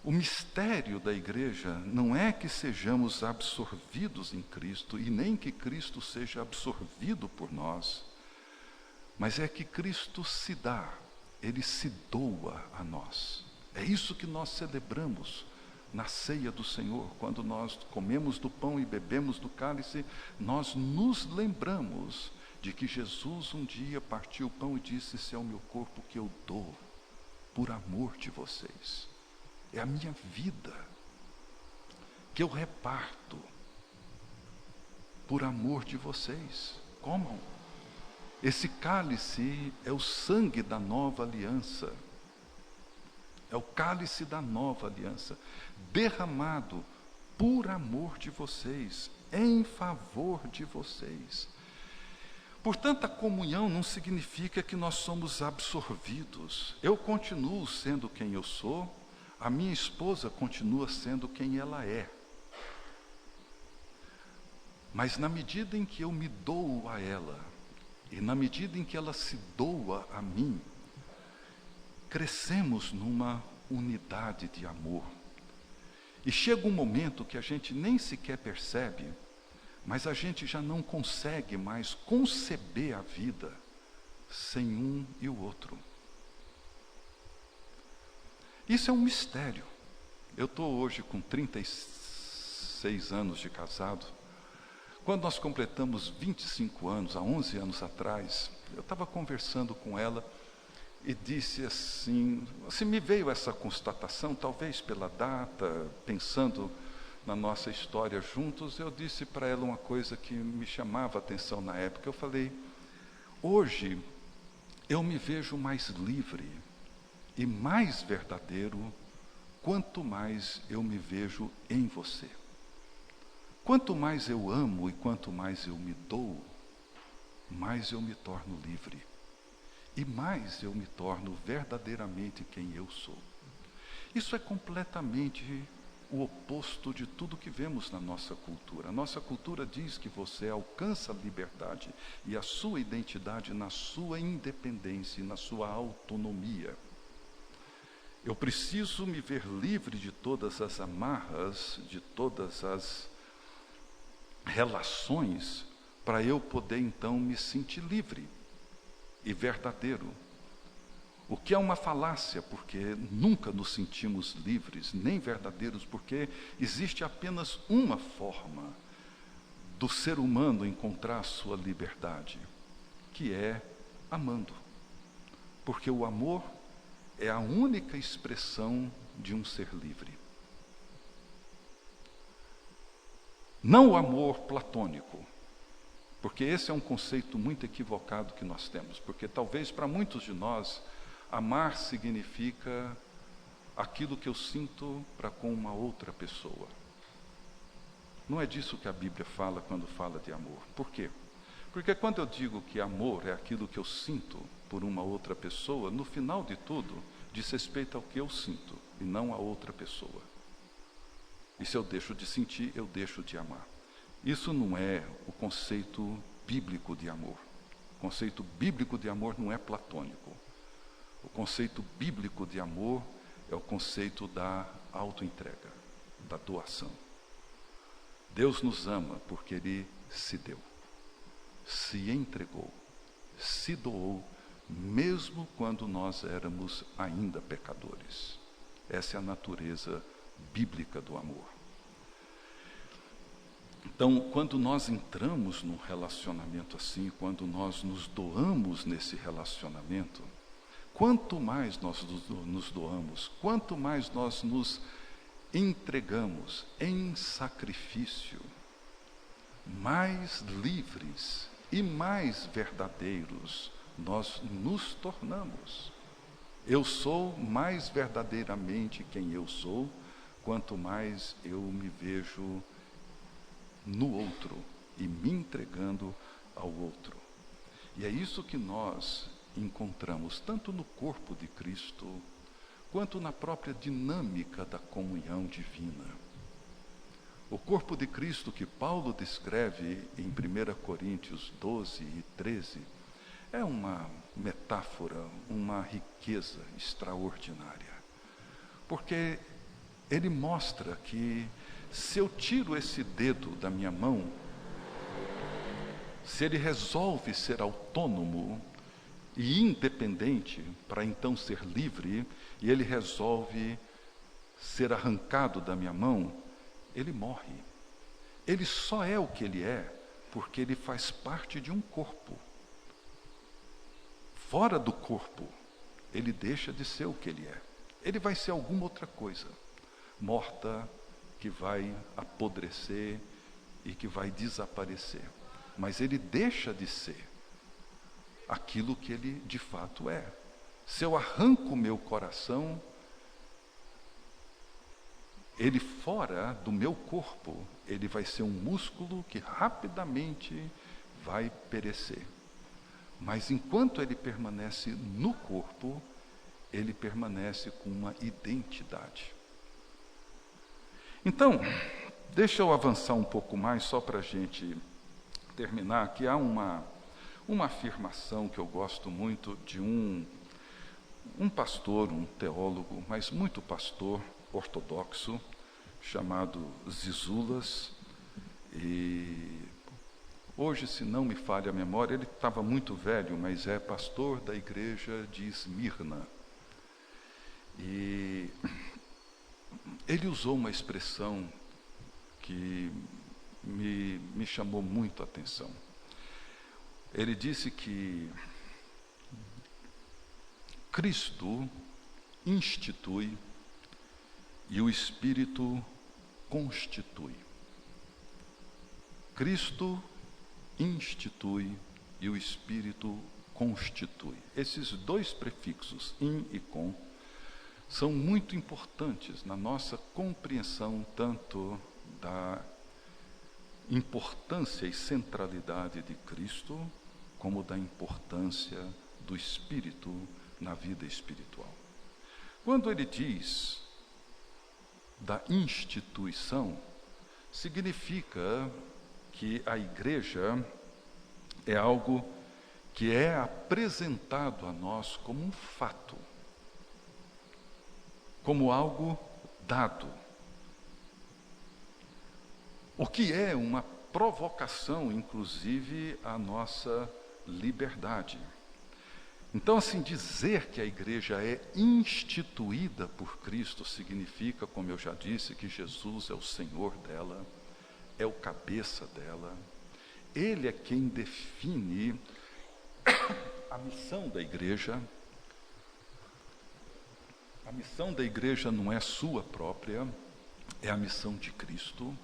O mistério da igreja não é que sejamos absorvidos em Cristo, e nem que Cristo seja absorvido por nós, mas é que Cristo se dá, ele se doa a nós. É isso que nós celebramos na ceia do Senhor. Quando nós comemos do pão e bebemos do cálice, nós nos lembramos de que Jesus um dia partiu o pão e disse: esse é o meu corpo que eu dou por amor de vocês. É a minha vida que eu reparto por amor de vocês. Comam. Esse cálice é o sangue da nova aliança. É o cálice da nova aliança, derramado por amor de vocês. em favor de vocês. Portanto, a comunhão não significa que nós somos absorvidos. Eu continuo sendo quem eu sou, a minha esposa continua sendo quem ela é. Mas na medida em que eu me dou a ela, e na medida em que ela se doa a mim, crescemos numa unidade de amor. E chega um momento que a gente nem sequer percebe, mas a gente já não consegue mais conceber a vida sem um e o outro. Isso é um mistério. Eu estou hoje com 36 anos de casado. Quando nós completamos 25 anos, há 11 anos atrás, eu estava conversando com ela e disse assim, me veio essa constatação, talvez pela data, pensando na nossa história juntos, eu disse para ela uma coisa que me chamava a atenção na época. Eu falei, hoje eu me vejo mais livre e mais verdadeiro quanto mais eu me vejo em você. Quanto mais eu amo e quanto mais eu me dou, mais eu me torno livre. E mais eu me torno verdadeiramente quem eu sou. Isso é completamente o oposto de tudo que vemos na nossa cultura. A nossa cultura diz que você alcança a liberdade e a sua identidade na sua independência e na sua autonomia. Eu preciso me ver livre de todas as amarras, de todas as relações, para eu poder então me sentir livre e verdadeiro. O que é uma falácia, porque nunca nos sentimos livres, nem verdadeiros, porque existe apenas uma forma do ser humano encontrar a sua liberdade, que é amando. Porque o amor é a única expressão de um ser livre. Não o amor platônico, porque esse é um conceito muito equivocado que nós temos, porque talvez para muitos de nós, amar significa aquilo que eu sinto para com uma outra pessoa. Não é disso que a Bíblia fala quando fala de amor. Por quê? Porque quando eu digo que amor é aquilo que eu sinto por uma outra pessoa, no final de tudo, diz respeito ao que eu sinto e não a outra pessoa. E se eu deixo de sentir, eu deixo de amar. Isso não é o conceito bíblico de amor. O conceito bíblico de amor não é platônico. O conceito bíblico de amor é o conceito da autoentrega, da doação. Deus nos ama porque Ele se deu, se entregou, se doou, mesmo quando nós éramos ainda pecadores. Essa é a natureza bíblica do amor. Então, quando nós entramos num relacionamento assim, quando nós nos doamos nesse relacionamento, quanto mais nós nos doamos, quanto mais nós nos entregamos em sacrifício, mais livres e mais verdadeiros nós nos tornamos. Eu sou mais verdadeiramente quem eu sou, quanto mais eu me vejo no outro e me entregando ao outro. E é isso que nós encontramos tanto no corpo de Cristo, quanto na própria dinâmica da comunhão divina. O corpo de Cristo que Paulo descreve em 1 Coríntios 12 e 13, é uma metáfora, uma riqueza extraordinária. Porque ele mostra que se eu tiro esse dedo da minha mão, se ele resolve ser autônomo e independente para então ser livre, e ele resolve ser arrancado da minha mão, ele morre. Ele só é o que ele é porque ele faz parte de um corpo. Fora do corpo, ele deixa de ser o que ele é. Ele vai ser alguma outra coisa, morta, que vai apodrecer e que vai desaparecer. Mas ele deixa de ser aquilo que ele de fato é. Se eu arranco o meu coração, ele fora do meu corpo, ele vai ser um músculo que rapidamente vai perecer. Mas enquanto ele permanece no corpo, ele permanece com uma identidade. Então, deixa eu avançar um pouco mais, só para a gente terminar, que há uma afirmação que eu gosto muito de um pastor, um teólogo, mas muito pastor ortodoxo, chamado Zizulas, e hoje, se não me falha a memória, ele estava muito velho, mas é pastor da igreja de Esmirna. E ele usou uma expressão que me chamou muito a atenção. Ele disse que Cristo institui e o Espírito constitui. Cristo institui e o Espírito constitui. Esses dois prefixos, in e com, são muito importantes na nossa compreensão tanto da importância e centralidade de Cristo, como da importância do Espírito na vida espiritual. Quando ele diz da instituição, significa que a igreja é algo que é apresentado a nós como um fato, como algo dado, o que é uma provocação, inclusive, à nossa liberdade. Então, assim, dizer que a igreja é instituída por Cristo significa, como eu já disse, que Jesus é o Senhor dela, é o cabeça dela, Ele é quem define a missão da igreja. A missão da igreja não é sua própria, é a missão de Cristo.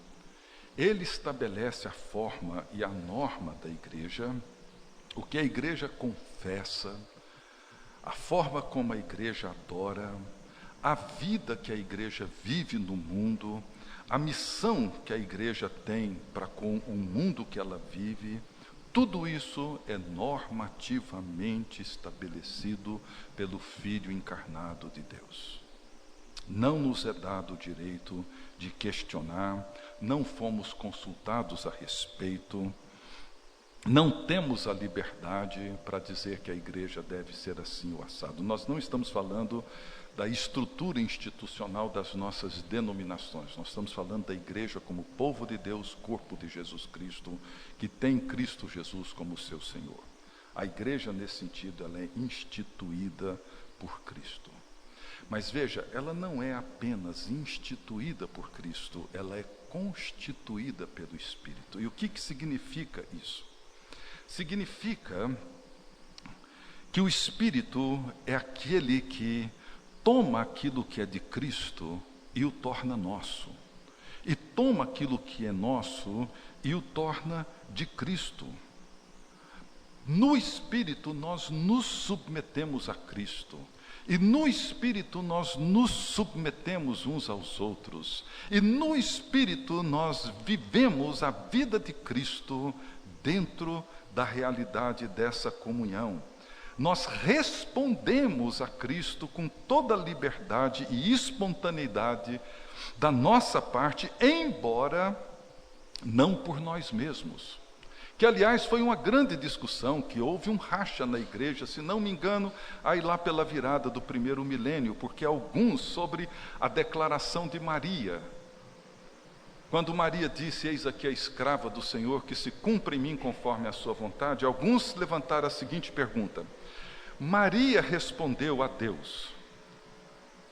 Ele estabelece a forma e a norma da igreja, o que a igreja confessa, a forma como a igreja adora, a vida que a igreja vive no mundo, a missão que a igreja tem para com o mundo que ela vive. Tudo isso é normativamente estabelecido pelo Filho encarnado de Deus. Não nos é dado o direito de questionar, não fomos consultados a respeito, não temos a liberdade para dizer que a igreja deve ser assim ou assado. Nós não estamos falando da estrutura institucional das nossas denominações, nós estamos falando da igreja como povo de Deus, corpo de Jesus Cristo, que tem Cristo Jesus como seu Senhor. A igreja, nesse sentido, ela é instituída por Cristo. Mas veja, ela não é apenas instituída por Cristo, ela é constituída pelo Espírito. E o que significa isso? Significa que o Espírito é aquele que toma aquilo que é de Cristo e o torna nosso, e toma aquilo que é nosso e o torna de Cristo. No Espírito nós nos submetemos a Cristo, e no Espírito nós nos submetemos uns aos outros, e no Espírito nós vivemos a vida de Cristo dentro da realidade dessa comunhão. Nós respondemos a Cristo com toda a liberdade e espontaneidade da nossa parte, embora não por nós mesmos. Que, aliás, foi uma grande discussão, que houve um racha na igreja, se não me engano, aí lá pela virada do primeiro milênio, porque alguns, sobre a declaração de Maria, quando Maria disse, eis aqui a escrava do Senhor, que se cumpra em mim conforme a sua vontade, alguns levantaram a seguinte pergunta: Maria respondeu a Deus.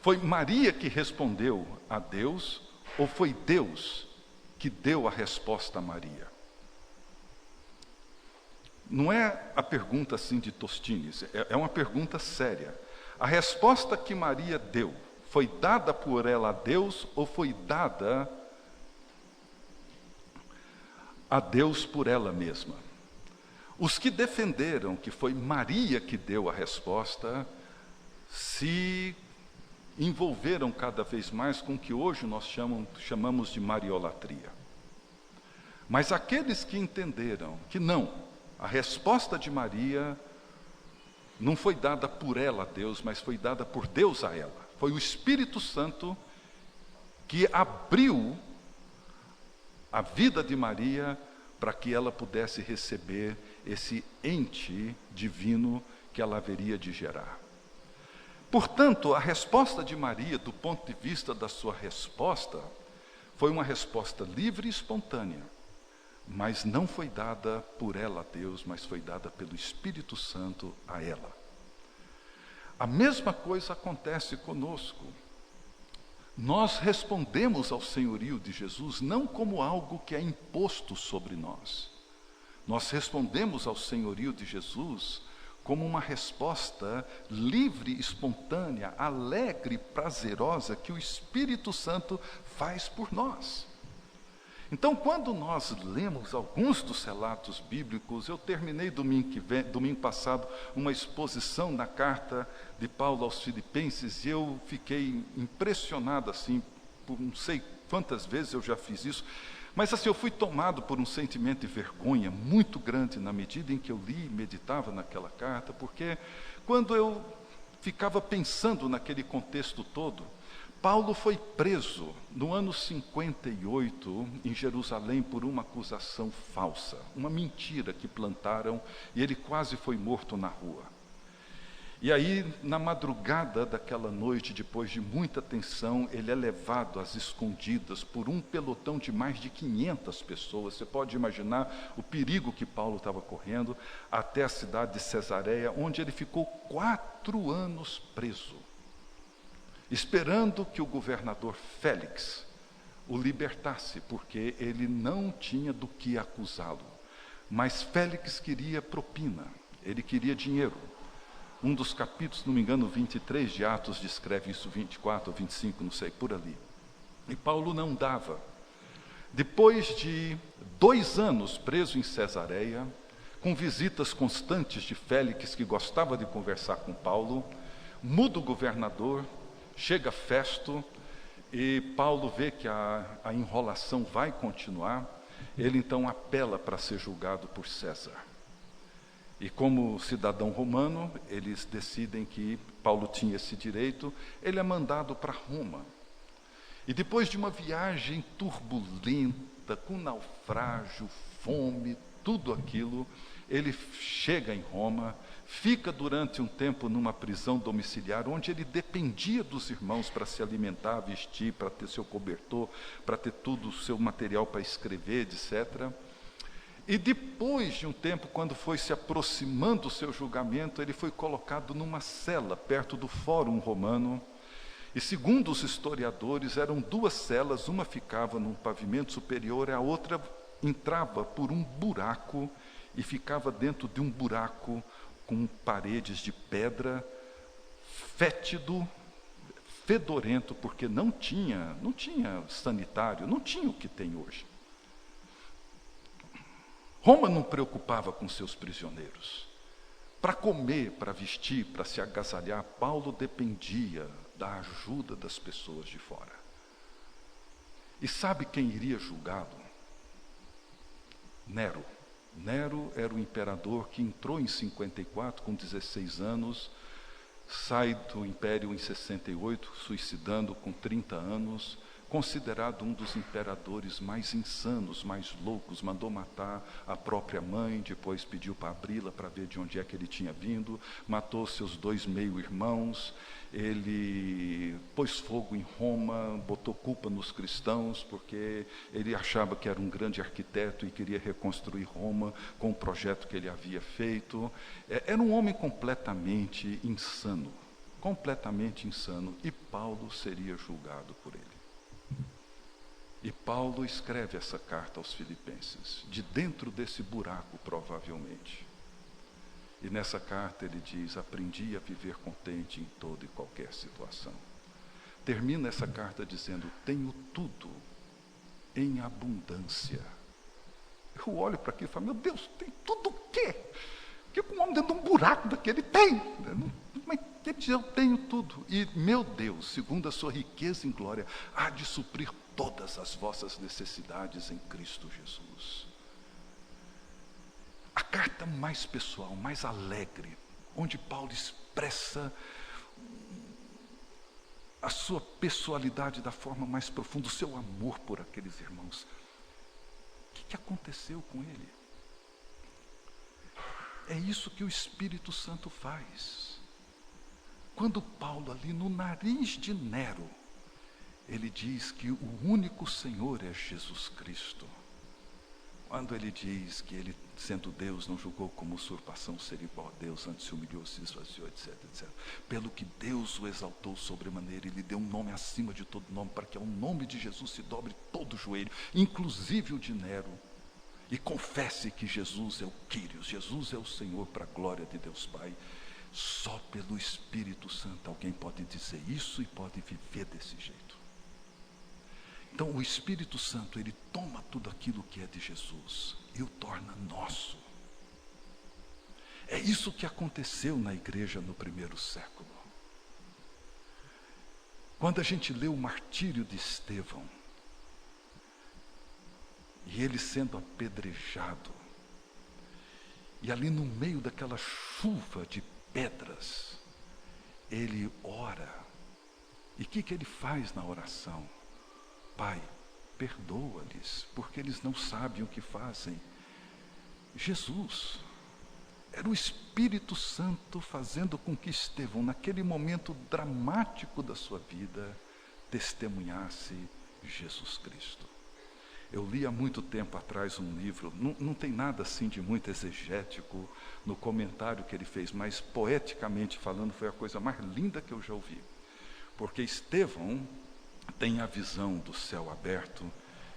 Foi Maria que respondeu a Deus, ou foi Deus que deu a resposta a Maria? Não é a pergunta assim de Tostines, é uma pergunta séria. A resposta que Maria deu, foi dada por ela a Deus, ou foi dada a Deus por ela mesma? Os que defenderam que foi Maria que deu a resposta, se envolveram cada vez mais com o que hoje nós chamamos de mariolatria. Mas aqueles que entenderam que não, a resposta de Maria não foi dada por ela a Deus, mas foi dada por Deus a ela. Foi o Espírito Santo que abriu a vida de Maria para que ela pudesse receber esse ente divino que ela haveria de gerar. Portanto, a resposta de Maria, do ponto de vista da sua resposta, foi uma resposta livre e espontânea, mas não foi dada por ela a Deus, mas foi dada pelo Espírito Santo a ela. A mesma coisa acontece conosco. Nós respondemos ao senhorio de Jesus não como algo que é imposto sobre nós. Nós respondemos ao senhorio de Jesus como uma resposta livre, espontânea, alegre, prazerosa que o Espírito Santo faz por nós. Então, quando nós lemos alguns dos relatos bíblicos, eu terminei domingo passado uma exposição na carta de Paulo aos Filipenses, e eu fiquei impressionado assim, por não sei quantas vezes eu já fiz isso, mas assim, eu fui tomado por um sentimento de vergonha muito grande na medida em que eu li e meditava naquela carta, porque quando eu ficava pensando naquele contexto todo, Paulo foi preso no ano 58 em Jerusalém por uma acusação falsa, uma mentira que plantaram, e ele quase foi morto na rua. E aí, na madrugada daquela noite, depois de muita tensão, ele é levado às escondidas por um pelotão de mais de 500 pessoas. Você pode imaginar o perigo que Paulo estava correndo, até a cidade de Cesareia, onde ele ficou 4 anos preso, esperando que o governador Félix o libertasse, porque ele não tinha do que acusá-lo. Mas Félix queria propina, ele queria dinheiro. Um dos capítulos, se não me engano, 23 de Atos descreve isso, 24 ou 25, não sei, por ali. E Paulo não dava. Depois de 2 anos preso em Cesareia, com visitas constantes de Félix, que gostava de conversar com Paulo, muda o governador, chega Festo, e Paulo vê que a enrolação vai continuar. Ele então apela para ser julgado por César. E como cidadão romano, eles decidem que Paulo tinha esse direito, ele é mandado para Roma. E depois de uma viagem turbulenta, com naufrágio, fome, tudo aquilo, ele chega em Roma, fica durante um tempo numa prisão domiciliar, onde ele dependia dos irmãos para se alimentar, vestir, para ter seu cobertor, para ter tudo o seu material para escrever, etc. E depois de um tempo, quando foi se aproximando o seu julgamento, ele foi colocado numa cela perto do Fórum Romano. E segundo os historiadores, eram 2 celas, uma ficava num pavimento superior, e a outra entrava por um buraco e ficava dentro de um buraco com paredes de pedra, fétido, fedorento, porque não tinha sanitário, não tinha o que tem hoje. Roma não preocupava com seus prisioneiros. Para comer, para vestir, para se agasalhar, Paulo dependia da ajuda das pessoas de fora. E sabe quem iria julgá-lo? Nero. Nero era o imperador que entrou em 54, com 16 anos, sai do império em 68, suicidando com 30 anos, considerado um dos imperadores mais insanos, mais loucos, mandou matar a própria mãe, depois pediu para abri-la para ver de onde é que ele tinha vindo, matou seus 2 meio-irmãos, ele pôs fogo em Roma, botou culpa nos cristãos, porque ele achava que era um grande arquiteto e queria reconstruir Roma com o projeto que ele havia feito. Era um homem completamente insano, e Paulo seria julgado por ele. E Paulo escreve essa carta aos Filipenses, de dentro desse buraco, provavelmente. E nessa carta ele diz: aprendi a viver contente em toda e qualquer situação. Termina essa carta dizendo: tenho tudo em abundância. Eu olho para aquilo e falo: meu Deus, tem tudo o quê? O que um homem dentro de um buraco daquele tem? Mas Ele diz: eu tenho tudo, e meu Deus, segundo a sua riqueza em glória, há de suprir todas as vossas necessidades em Cristo Jesus. A carta mais pessoal, mais alegre, onde Paulo expressa a sua pessoalidade da forma mais profunda, o seu amor por aqueles irmãos. O que aconteceu com ele? É isso que o Espírito Santo faz. Quando Paulo, ali no nariz de Nero, ele diz que o único Senhor é Jesus Cristo. Quando ele diz que ele, sendo Deus, não julgou como usurpação ser igual a Deus, antes se humilhou, se esvaziou, etc, etc. Pelo que Deus o exaltou sobremaneira e lhe deu um nome acima de todo nome, para que ao nome de Jesus se dobre todo o joelho, inclusive o de Nero, e confesse que Jesus é o Quírios, Jesus é o Senhor, para a glória de Deus Pai. Só pelo Espírito Santo alguém pode dizer isso e pode viver desse jeito. Então o Espírito Santo, ele toma tudo aquilo que é de Jesus e o torna nosso. É isso que aconteceu na igreja no primeiro século. Quando a gente lê o martírio de Estevão, e ele sendo apedrejado, e ali no meio daquela chuva de pedras, ele ora. E o que ele faz na oração? Pai, perdoa-lhes, porque eles não sabem o que fazem. Jesus, era o Espírito Santo fazendo com que Estevão, naquele momento dramático da sua vida, testemunhasse Jesus Cristo. Eu li há muito tempo atrás um livro, não tem nada assim de muito exegético no comentário que ele fez, mas poeticamente falando foi a coisa mais linda que eu já ouvi. Porque Estevão tem a visão do céu aberto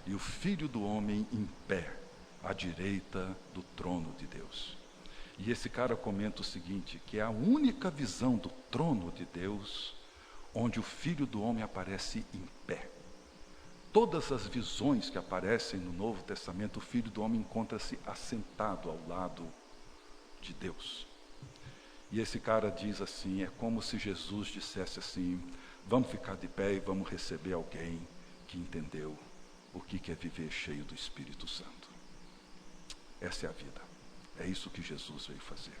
e o Filho do Homem em pé, à direita do trono de Deus. E esse cara comenta o seguinte, que é a única visão do trono de Deus onde o Filho do Homem aparece em pé. Todas as visões que aparecem no Novo Testamento, o Filho do Homem encontra-se assentado ao lado de Deus. E esse cara diz assim, é como se Jesus dissesse assim, vamos ficar de pé e vamos receber alguém que entendeu o que é viver cheio do Espírito Santo. Essa é a vida. É isso que Jesus veio fazer.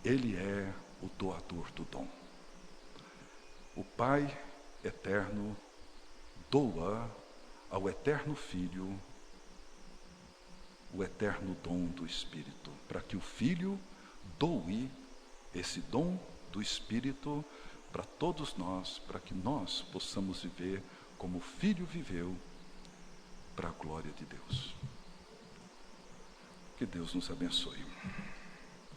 Ele é o doador do dom. O Pai eterno doa ao eterno Filho o eterno dom do Espírito, para que o Filho doe esse dom do Espírito para todos nós, para que nós possamos viver como o Filho viveu, para a glória de Deus. Que Deus nos abençoe.